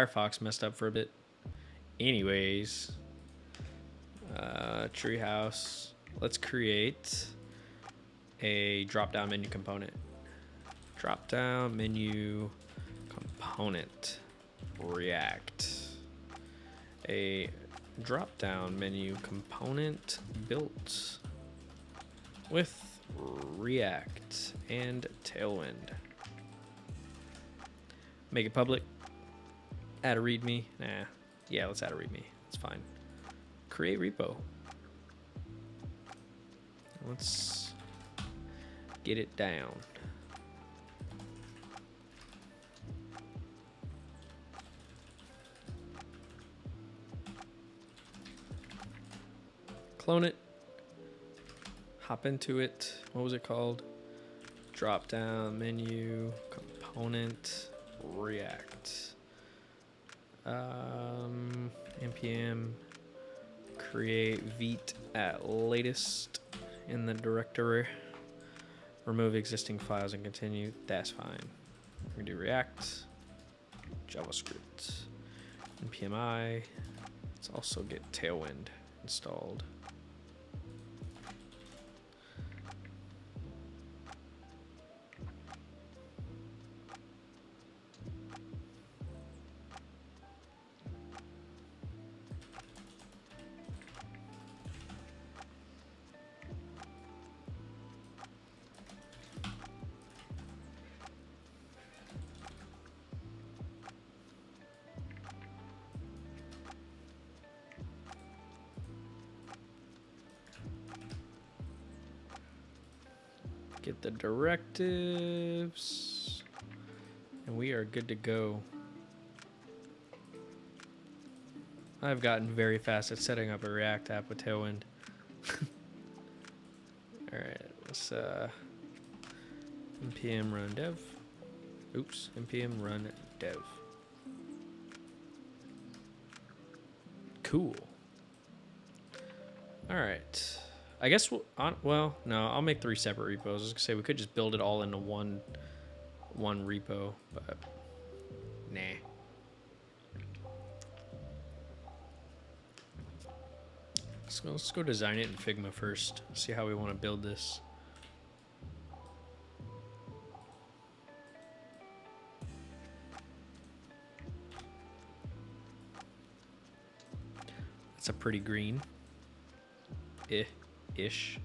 Firefox messed up for a bit. Anyways, Treehouse. Let's create a drop-down menu component. Drop-down menu component. React. A drop-down menu component built with React and Tailwind. Make it public. Add a README. Nah. Yeah, let's add a README. It's fine. Create repo. Let's get it down. Clone it. Hop into it. What was it called? Drop down menu component React. npm create vite at latest in the directory. Remove existing files and continue. That's fine. We're gonna do React, JavaScript, npm I. Let's also get Tailwind installed. Get the directives, and we are good to go. I've gotten very fast at setting up a React app with Tailwind. All right, let's npm run dev. Oops, npm run dev. Cool. All right. I guess well, no, I'll make 3 separate repos. I was gonna say we could just build it all into one repo, but nah. Let's go design it in Figma first. See how we want to build this. That's a pretty green. Ish.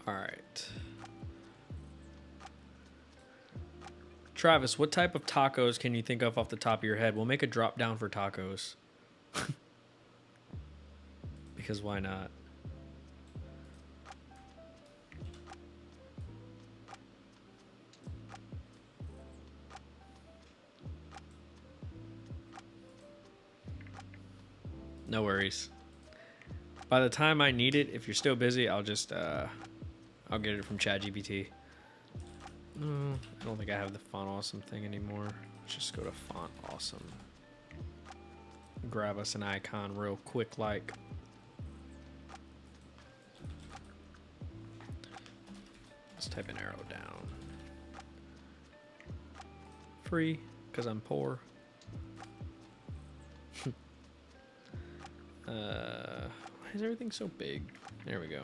All right. Travis, what type of tacos can you think of off the top of your head? We'll make a drop down for tacos. Because why not? No worries. By the time I need it, if you're still busy, I'll just I'll get it from ChatGPT. No, I don't think I have the font awesome thing anymore. Let's just go to font awesome. Grab us an icon real quick like. Let's type an arrow down. Free, because I'm poor. Why is everything so big? There we go.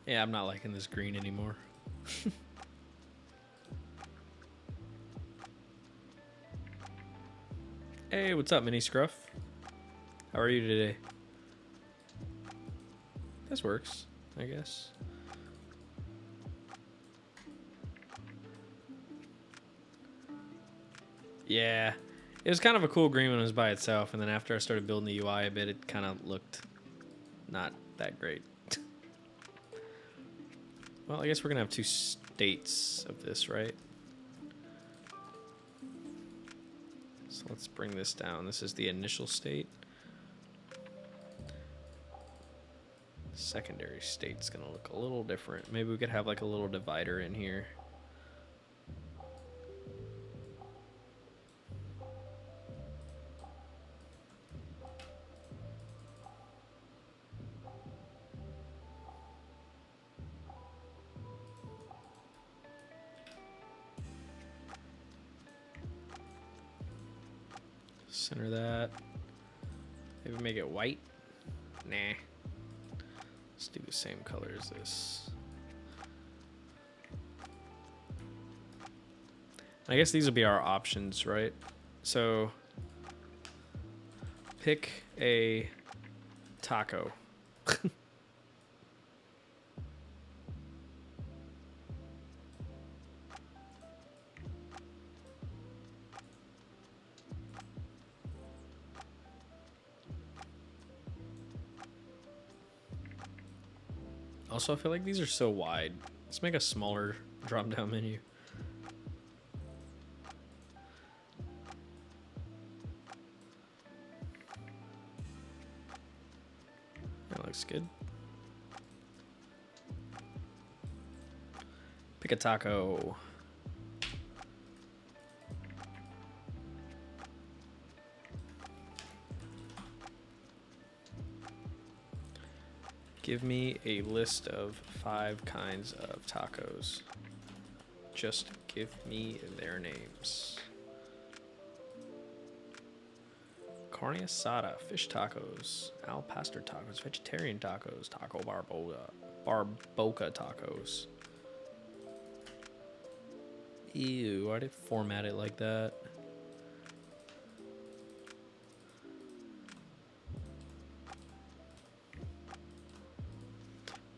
Yeah, I'm not liking this green anymore. Hey, what's up, Mini Scruff? How are you today? This works. I guess. Yeah, it was kind of a cool green when it was by itself, and then after I started building the UI a bit, it kind of looked not that great. Well, I guess we're gonna have two states of this, right? So let's bring this down. This is the initial state. Secondary state's gonna look a little different. Maybe we could have like a little divider in here. Center that. Maybe make it white. Nah. Let's do the same color as this. I guess these will be our options, right? So pick a taco. Also, I feel like these are so wide. Let's make a smaller drop-down menu. That looks good. Pick a taco. Give me a list of 5 kinds of tacos. Just give me their names. Carne asada, fish tacos, al pastor tacos, vegetarian tacos, taco barbacoa tacos. Ew, why did it format it like that?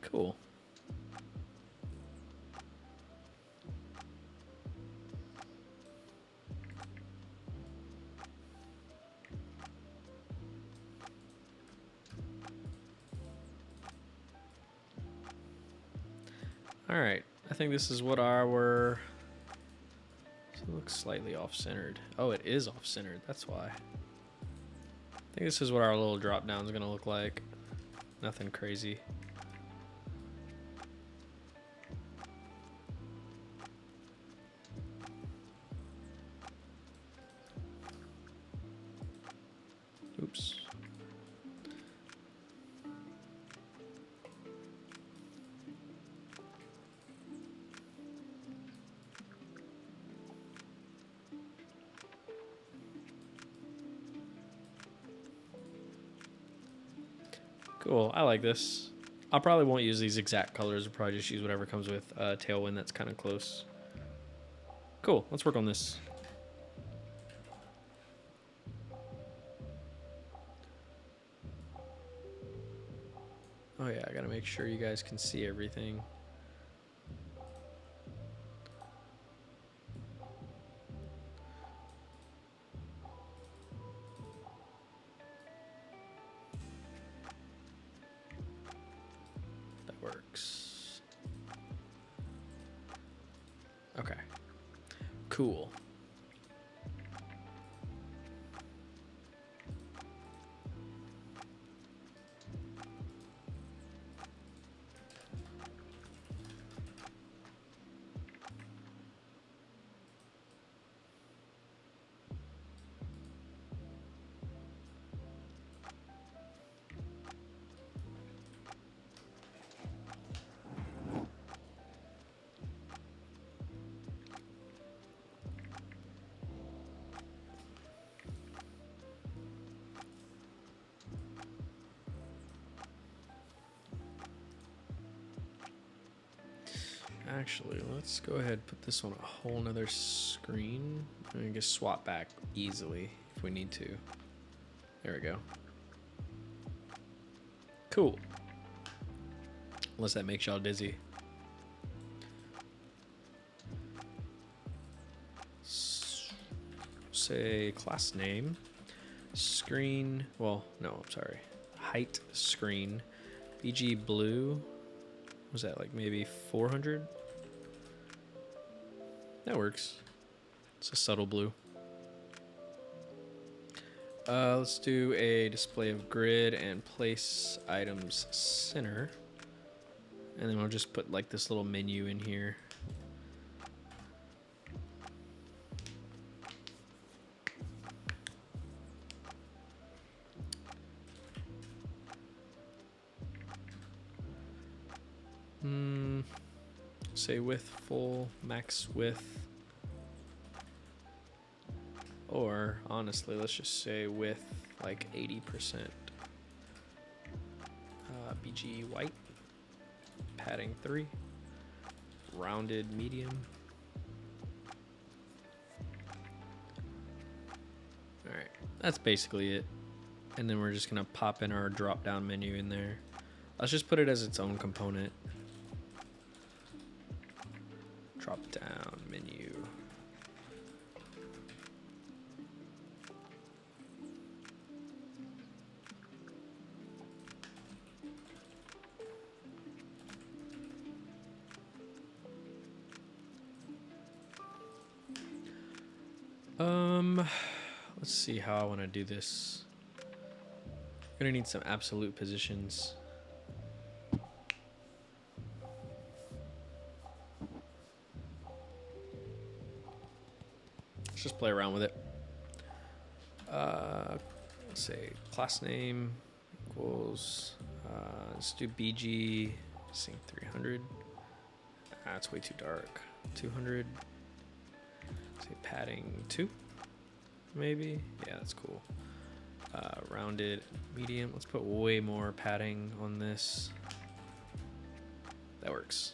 Cool. All right, I think this is what our, so it looks slightly off-centered. Oh, it is off-centered, that's why. I think this is what our little drop-down is gonna look like. Nothing crazy. Oops. Cool, I like this. I probably won't use these exact colors. I'll probably just use whatever comes with Tailwind that's kind of close. Cool, let's work on this. Oh yeah, I gotta make sure you guys can see everything. That works. Okay, cool. Actually, let's go ahead and put this on a whole nother screen. And I can just swap back easily if we need to. There we go. Cool. Unless that makes y'all dizzy. Say class name, screen, well, no, I'm sorry. Height screen, BG blue. Was that like maybe 400? That works. It's a subtle blue. Let's do a display of grid and place items center. And then we'll just put like this little menu in here. Say width full, max width. Or honestly, let's just say width like 80%. BG white, padding 3, rounded medium. All right, that's basically it. And then we're just gonna pop in our drop down menu in there. Let's just put it as its own component. Drop down menu. Let's see how I want to do this. I'm gonna need some absolute positions. Let's just play around with it. Let's say class name equals, let's do BG sync 300. That's way too dark. 200. Say padding 2, maybe. Yeah, that's cool. Rounded medium. Let's put way more padding on this. That works.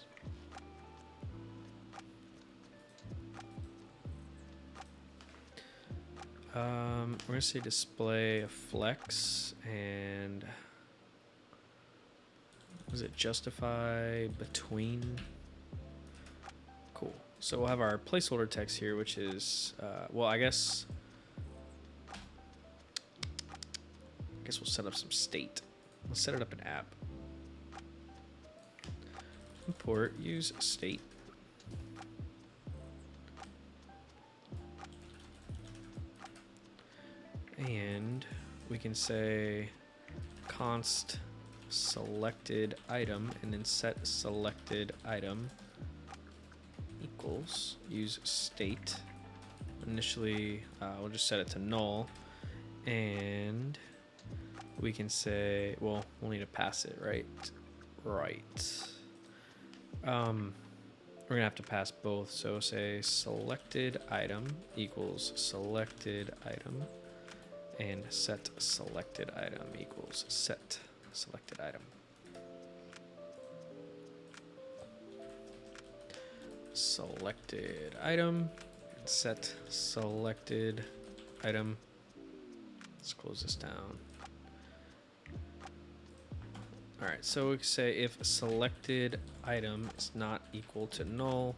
We're gonna say display a flex and was it justify between? Cool. So we'll have our placeholder text here, which is well, I guess we'll set up some state. Let's set it up an app. Import use state. And we can say const selected item and then set selected item equals use state. Initially, we'll just set it to null, and we can say, well, we'll need to pass it, right? Right. We're gonna have to pass both. So say selected item equals selected item, and set selected item equals set selected item. Selected item, set selected item. Let's close this down. All right, so we can say if selected item is not equal to null,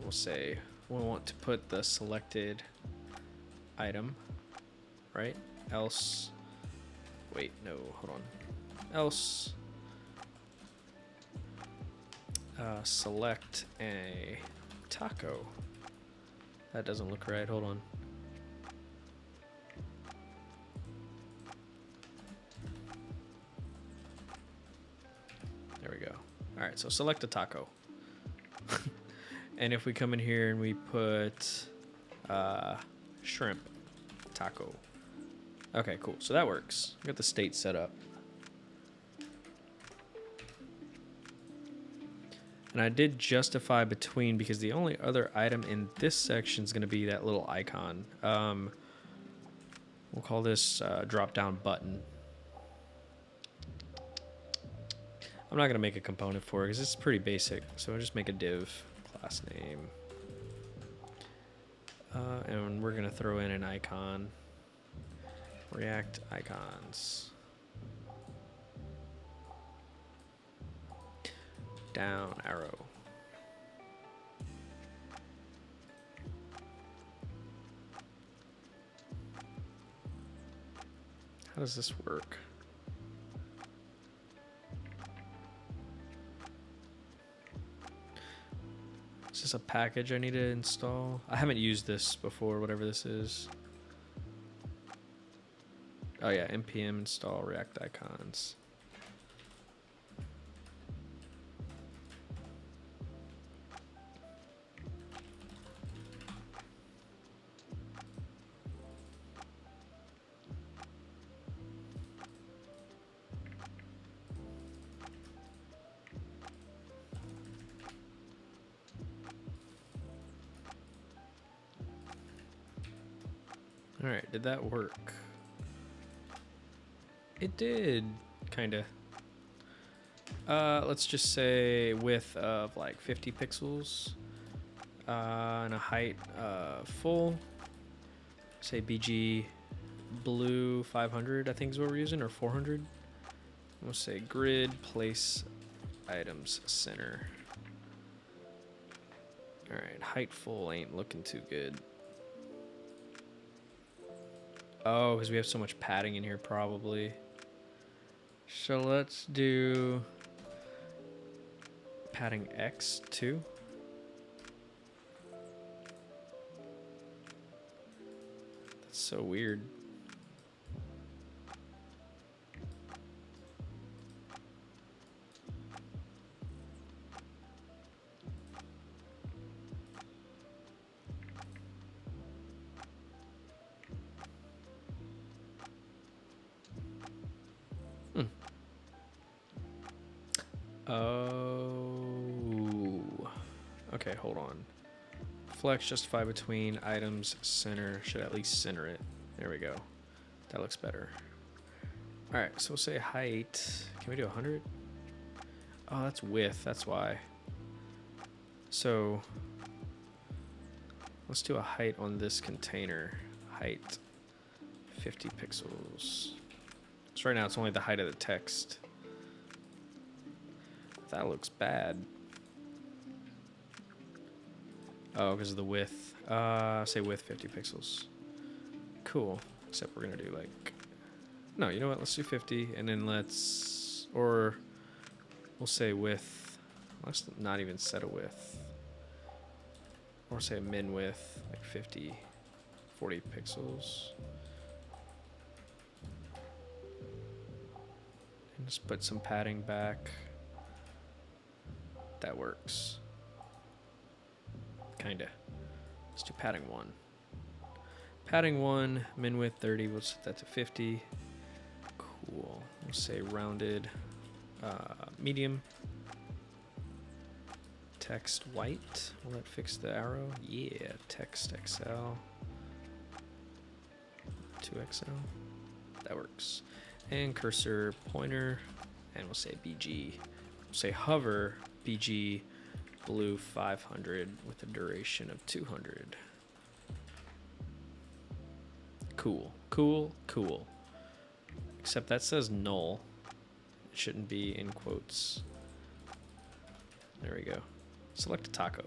we'll say we want to put the selected item, right? Else, wait, no, hold on. Else, select a taco. That doesn't look right. Hold on. There we go. All right, so select a taco. And if we come in here and we put shrimp taco. Okay, cool. So that works. We got the state set up. And I did justify between because the only other item in this section is going to be that little icon. We'll call this drop down button. I'm not going to make a component for it because it's pretty basic. So I'll just make a div class name. And we're going to throw in an icon. React icons. Down arrow. How does this work? Is this a package I need to install? I haven't used this before, whatever this is. Oh yeah, npm install React icons. All right, did that work? It did, kinda. Let's just say width of like 50 pixels and a height full. Say BG blue 500, I think is what we're using, or 400. We'll say grid place items center. All right, height full ain't looking too good. Oh, because we have so much padding in here, probably. So let's do padding X too. That's so weird. Oh, okay, hold on. Flex justify between items center, should at least center it. There we go. That looks better. All right, so we'll say height. Can we do 100? Oh, that's width, that's why. So let's do a height on this container. Height 50 pixels. So right now it's only the height of the text. That looks bad. Oh, because of the width. Say width 50 pixels. Cool. Except we're gonna do like, no, you know what? Let's do 50, and then let's, or we'll say width. Let's not even set a width. Or say a min width, like 50, 40 pixels. And just put some padding back. That works. Kinda. Let's do padding 1. Padding 1, min width 30, we'll set that to 50. Cool. We'll say rounded medium. Text white. Will that fix the arrow? Yeah, text XL. 2XL. That works. And cursor pointer. And we'll say BG. We'll say hover BG blue 500 with a duration of 200. Cool, cool, cool. Except that says null. It shouldn't be in quotes. There we go. Select a taco.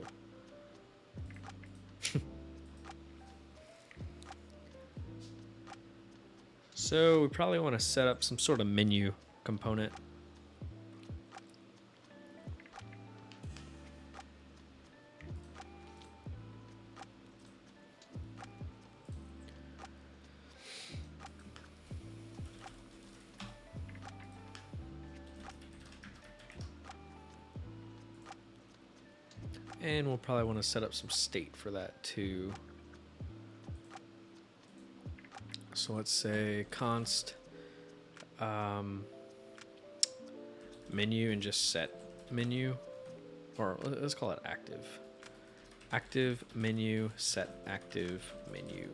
So we probably want to set up some sort of menu component. And we'll probably want to set up some state for that too. So let's say const menu and just set menu, or let's call it active. Active menu, set active menu,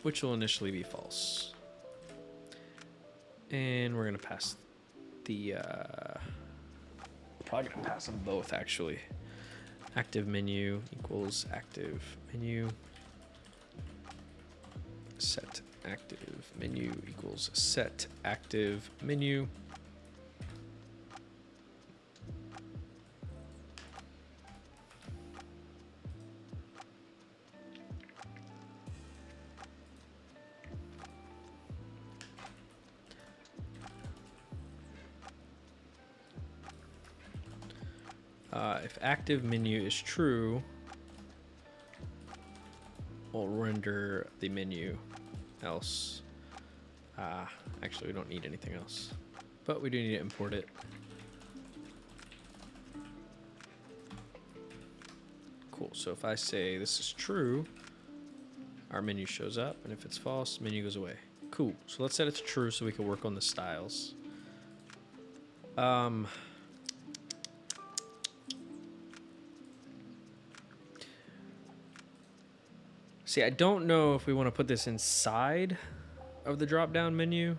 which will initially be false. And we're going to pass the, probably going to pass them both actually. Active menu equals active menu. Set active menu equals set active menu. If active menu is true, we'll render the menu. Else, actually, we don't need anything else, but we do need to import it. Cool. So if I say this is true, our menu shows up, and if it's false, menu goes away. Cool. So let's set it to true so we can work on the styles. See, I don't know if we want to put this inside of the drop-down menu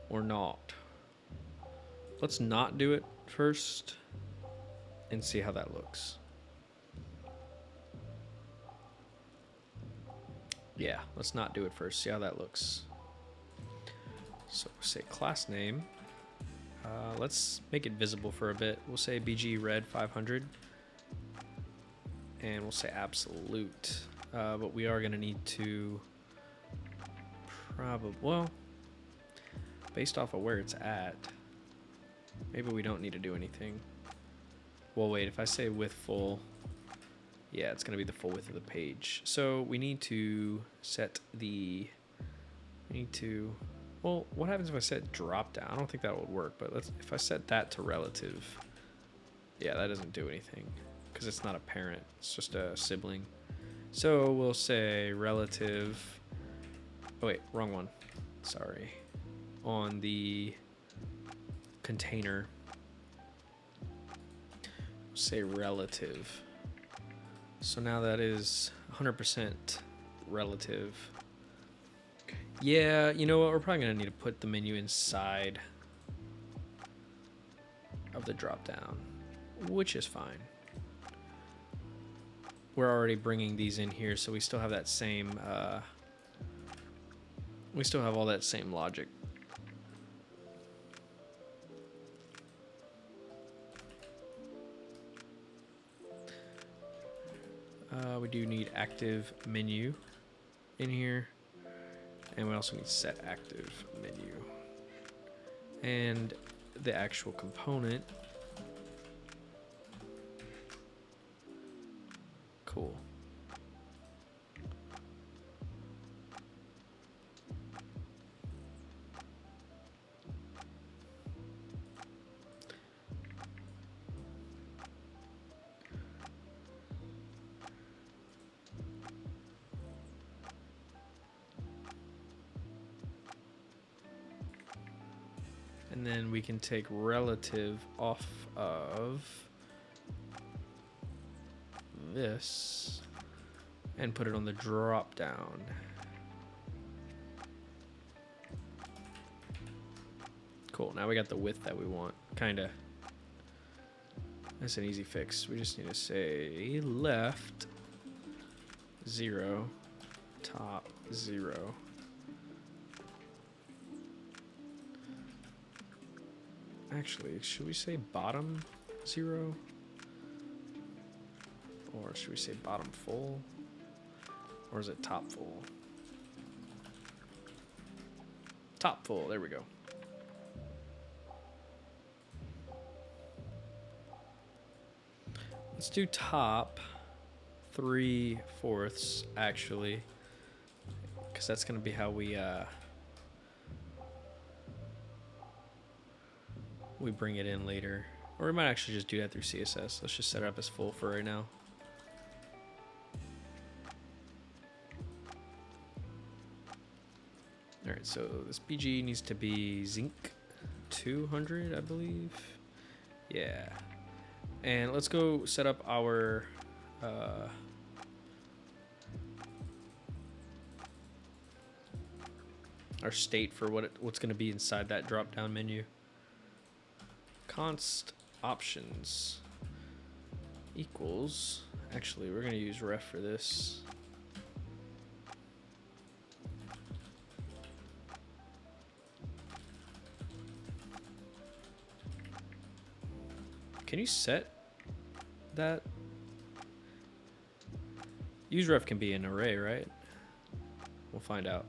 or not. Let's not do it first and see how that looks. Yeah, let's not do it first. See how that looks. So we'll say class name. Let's make it visible for a bit. We'll say BG red 500. And we'll say absolute. But we are going to need to probably, well, based off of where it's at, maybe we don't need to do anything. Well, wait, if I say width full, yeah, it's going to be the full width of the page. So we need to set well, what happens if I set drop down? I don't think that would work, but if I set that to relative, yeah, that doesn't do anything because it's not a parent, it's just a sibling. So we'll say relative, oh wait, wrong one, sorry. On the container, we'll say relative. So now that is 100% relative. Yeah, you know what? We're probably going to need to put the menu inside of the drop down, which is fine. We're already bringing these in here, so we still have that same, we still have all that same logic. We do need active menu in here. And we also need set active menu. And the actual component. Cool. And then we can take relative off of this and put it on the drop down. Cool, now we got the width that we want, kinda. That's an easy fix. We just need to say left 0, top 0. Actually, should we say bottom 0? Or should we say bottom full? Or is it top full? Top full, there we go. Let's do top 3/4 actually, because that's going to be how we bring it in later. Or we might actually just do that through CSS. Let's just set it up as full for right now. Alright, so this BG needs to be zinc 200, I believe. Yeah. And let's go set up our state for what's going to be inside that drop down menu. Const options. equals, actually we're going to use ref for this. Can you set that? Use ref can be an array, right? We'll find out.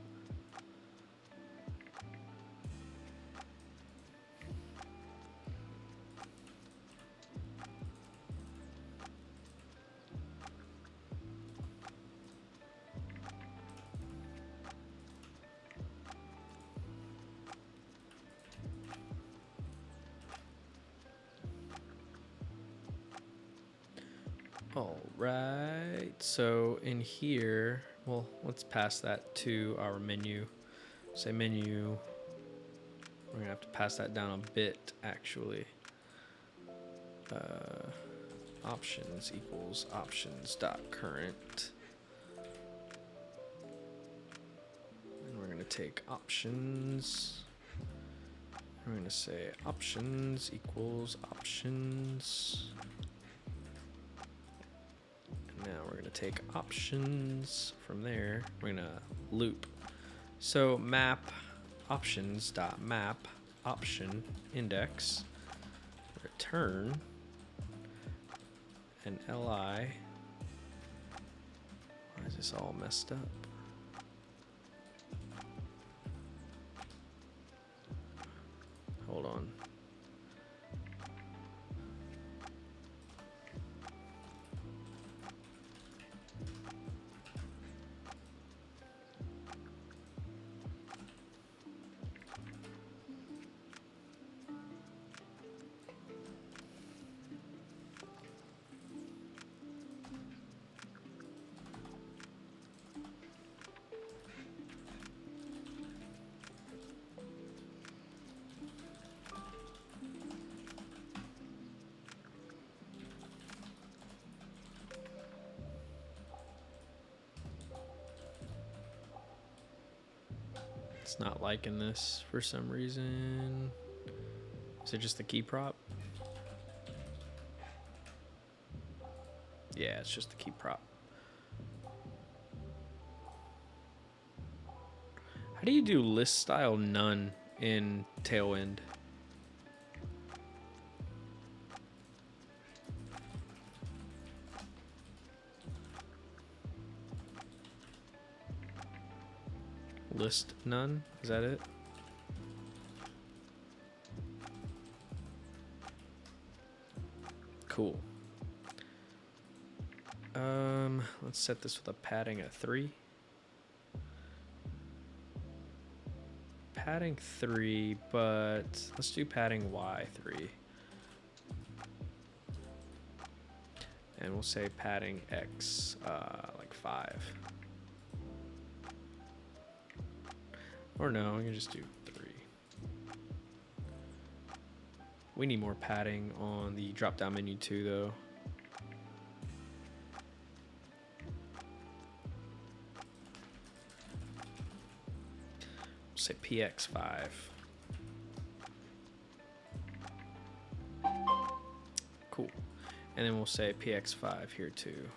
All right, so in here, well, let's pass that to our menu. Say menu, we're gonna have to pass that down a bit actually. Options equals options dot current. And we're gonna take options. We're gonna say options equals options. Now we're going to take options from there. We're going to loop. So map options dot map option index return an li. Why is this all messed up? Hold on. It's not liking this for some reason. Is it just the key prop? Yeah, it's just the key prop. How do you do list style none in Tailwind? List none? Is that it? Cool. Let's set this with a padding of 3. Padding 3, but let's do padding Y3. And we'll say padding X, like 5. Or no, we can just do 3. We need more padding on the drop-down menu too, though. We'll say PX5. Cool. And then we'll say PX5 here too.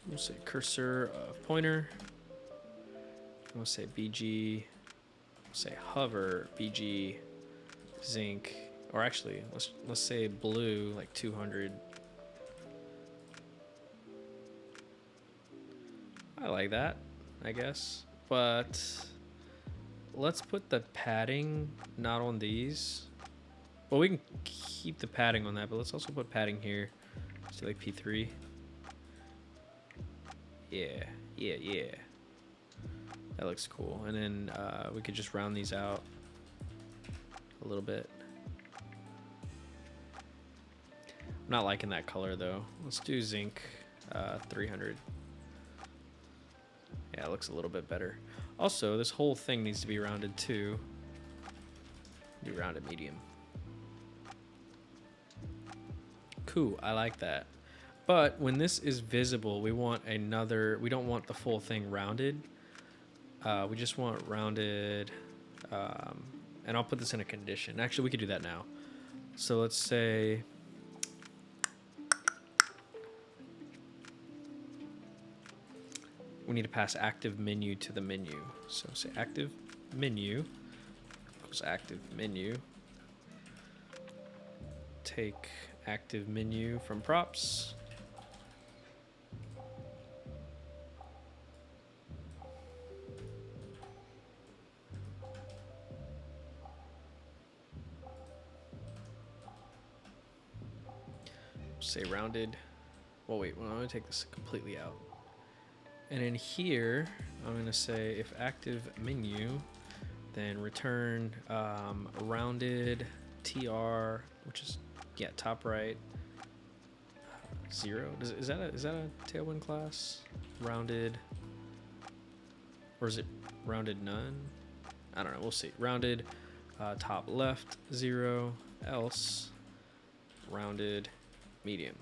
We'll say cursor of pointer. We'll say BG. We'll say hover BG zinc. Or actually, let's say blue like 200. I like that, I guess. But let's put the padding not on these. Well, we can keep the padding on that, but let's also put padding here. So like P3. Yeah. That looks cool. And then we could just round these out a little bit. I'm not liking that color though. Let's do zinc 300. Yeah, it looks a little bit better. Also, this whole thing needs to be rounded too. Do rounded medium. Cool, I like that. But when this is visible, we want we don't want the full thing rounded. We just want rounded, and I'll put this in a condition. Actually, we could do that now. So let's say we need to pass active menu to the menu. So say active menu equals active menu. Take active menu from props. Say rounded. Well, wait, well, I'm going to take this completely out. And in here, I'm going to say if active menu, then return rounded tr, which is, yeah, top right, 0. Is that a Tailwind class? Rounded, or is it rounded none? I don't know. We'll see. Rounded top left 0, else rounded medium.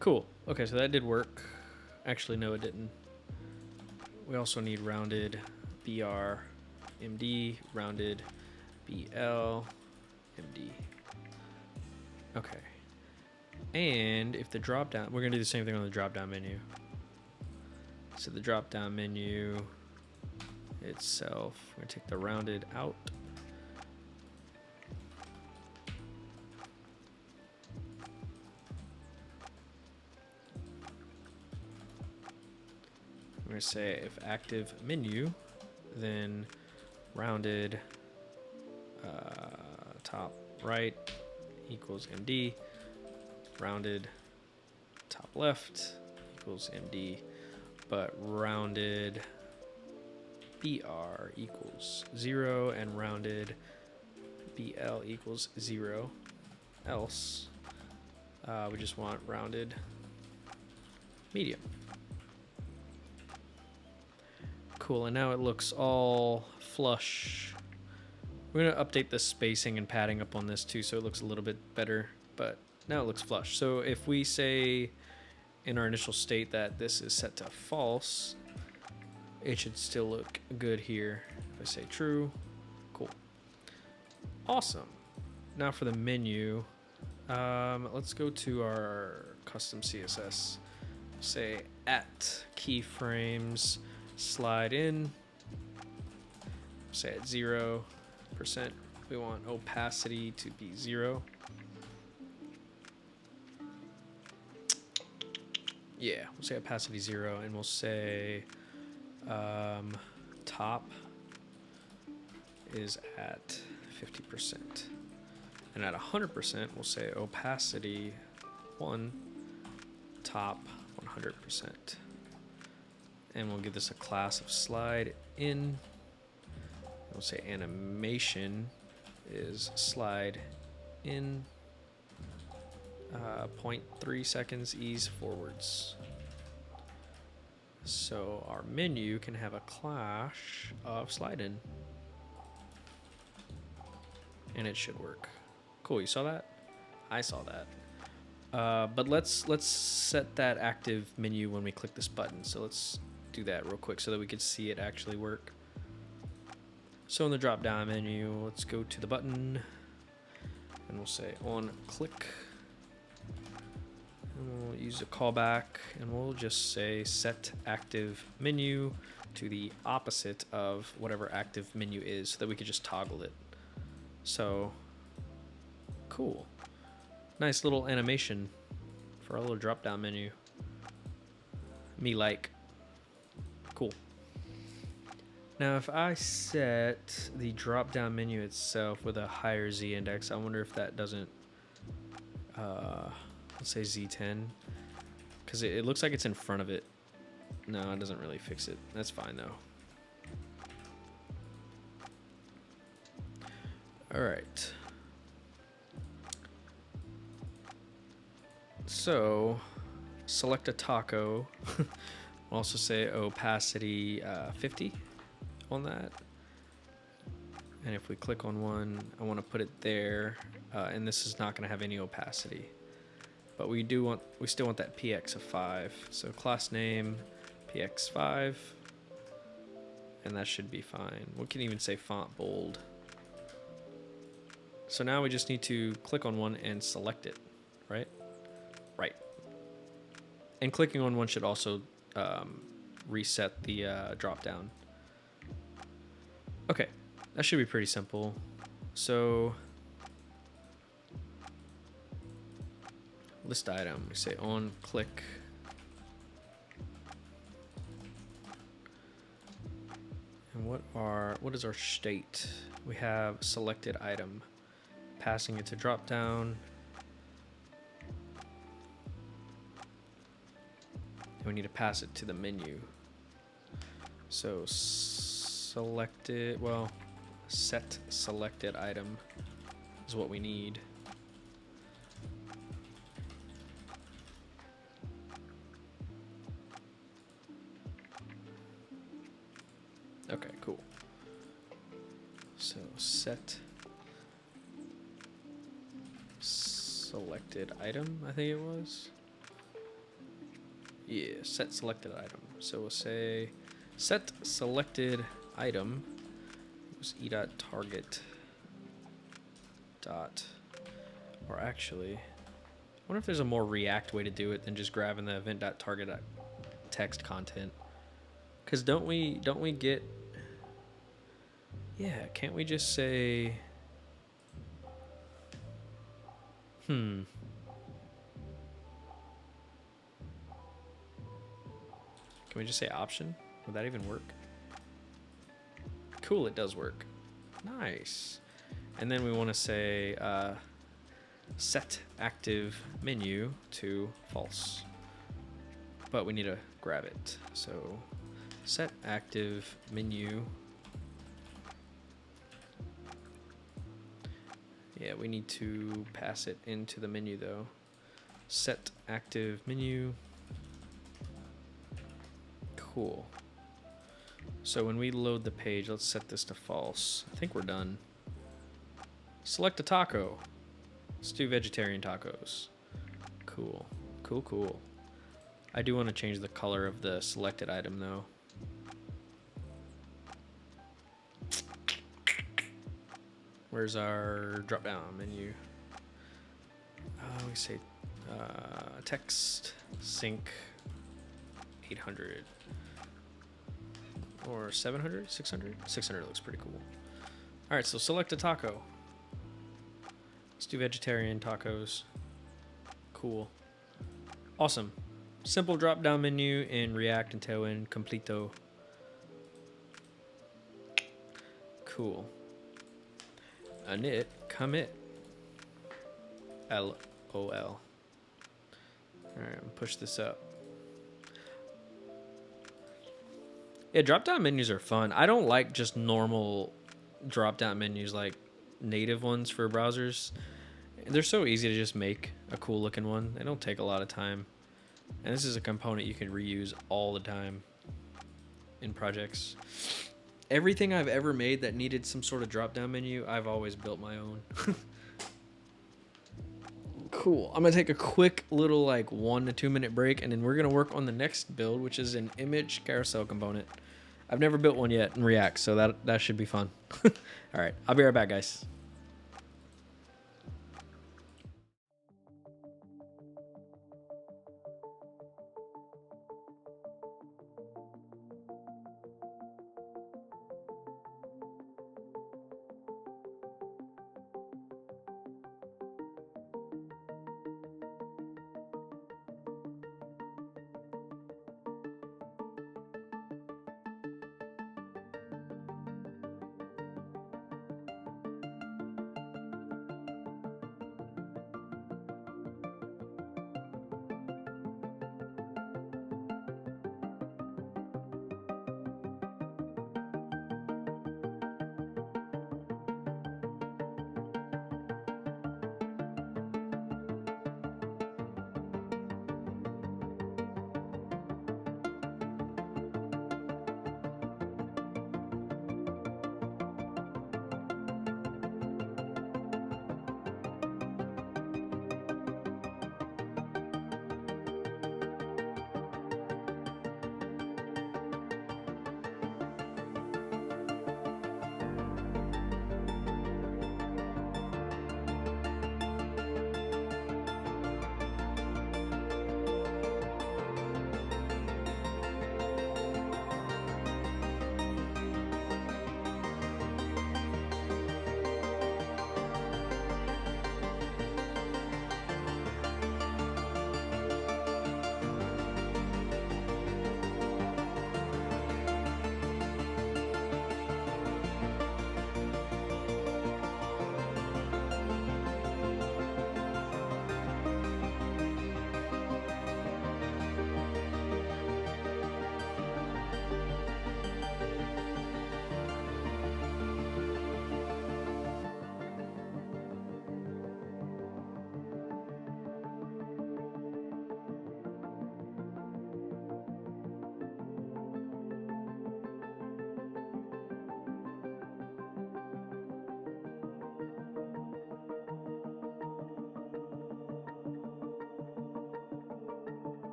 Cool. Okay, so that did work. Actually, no, it didn't. We also need rounded BR MD, rounded BL MD. Okay. And if the drop down, we're going to do the same thing on the drop down menu. So the drop down menu itself, we're going to take the rounded out. We're going to say if active menu, then rounded top right equals MD, rounded top left equals MD, but rounded BR equals 0 and rounded BL equals 0. Else, we just want rounded medium. Cool, and now it looks all flush. We're gonna update the spacing and padding up on this too, so it looks a little bit better, but now it looks flush. So if we say in our initial state that this is set to false, it should still look good here. If I say true, cool. Awesome. Now for the menu, let's go to our custom CSS. Say at keyframes slide in, say at 0%. We want opacity to be 0. Yeah, we'll say opacity 0, and we'll say top is at 50%. And at 100%, we'll say opacity 1, top 100%. And we'll give this a class of slide in. We'll say animation is slide in 0.3 seconds ease forwards. So our menu can have a class of slide in, and it should work. Cool, you saw that? I saw that. But let's set that active menu when we click this button. So let's do that real quick so that we can see it actually work. So in the drop down menu, let's go to the button and we'll say on click. And we'll use a callback and we'll just say set active menu to the opposite of whatever active menu is so that we could just toggle it. So cool. Nice little animation for our little drop down menu. Me like. Cool. Now if I set the drop down menu itself with a higher Z index, I wonder if that doesn't, let's say Z10, because it looks like it's in front of it. No, it doesn't really fix it. That's fine though. All right. So select a taco. Also say opacity 50 on that. And if we click on one, I want to put it there, and this is not going to have any opacity. But we still want that px of 5. So class name px5, and that should be fine. We can even say font bold. So now we just need to click on one and select it, right? Right. And clicking on one should also reset the drop down. Okay, that should be pretty simple. So list item, we say on click. And what is our state? We have selected item, passing it to drop down. And we need to pass it to the menu. So selected, well, set selected item is what we need. Okay, cool. So set selected item, I think it was. Yeah, set selected item. So we'll say set selected item was e.target dot, or actually, I wonder if there's a more React way to do it than just grabbing the event.target text content. Because don't we get, yeah, can't we just say, Can we just say option? Would that even work? Cool, it does work. Nice. And then we want to say set active menu to false. But we need to grab it. So set active menu. Yeah, we need to pass it into the menu though. Set active menu. Cool. So when we load the page, let's set this to false. I think we're done. Select a taco. Let's do vegetarian tacos. Cool. Cool, cool. I do want to change the color of the selected item though. Where's our drop down menu? We say text sync 800 or 700, 600. 600 looks pretty cool. All right, so select a taco. Let's do vegetarian tacos. Cool. Awesome. Simple drop down menu in React and Tailwind Completo. Cool. Init commit. LOL. All right, push this up. Yeah, drop-down menus are fun. I don't like just normal drop-down menus like native ones for browsers. They're so easy to just make a cool-looking one. They don't take a lot of time. And this is a component you can reuse all the time in projects. Everything I've ever made that needed some sort of drop-down menu, I've always built my own. Cool. I'm going to take a quick little like 1 to 2 minute break, and then we're going to work on the next build, which is an image carousel component. I've never built one yet in React, so that should be fun. All right. I'll be right back, guys.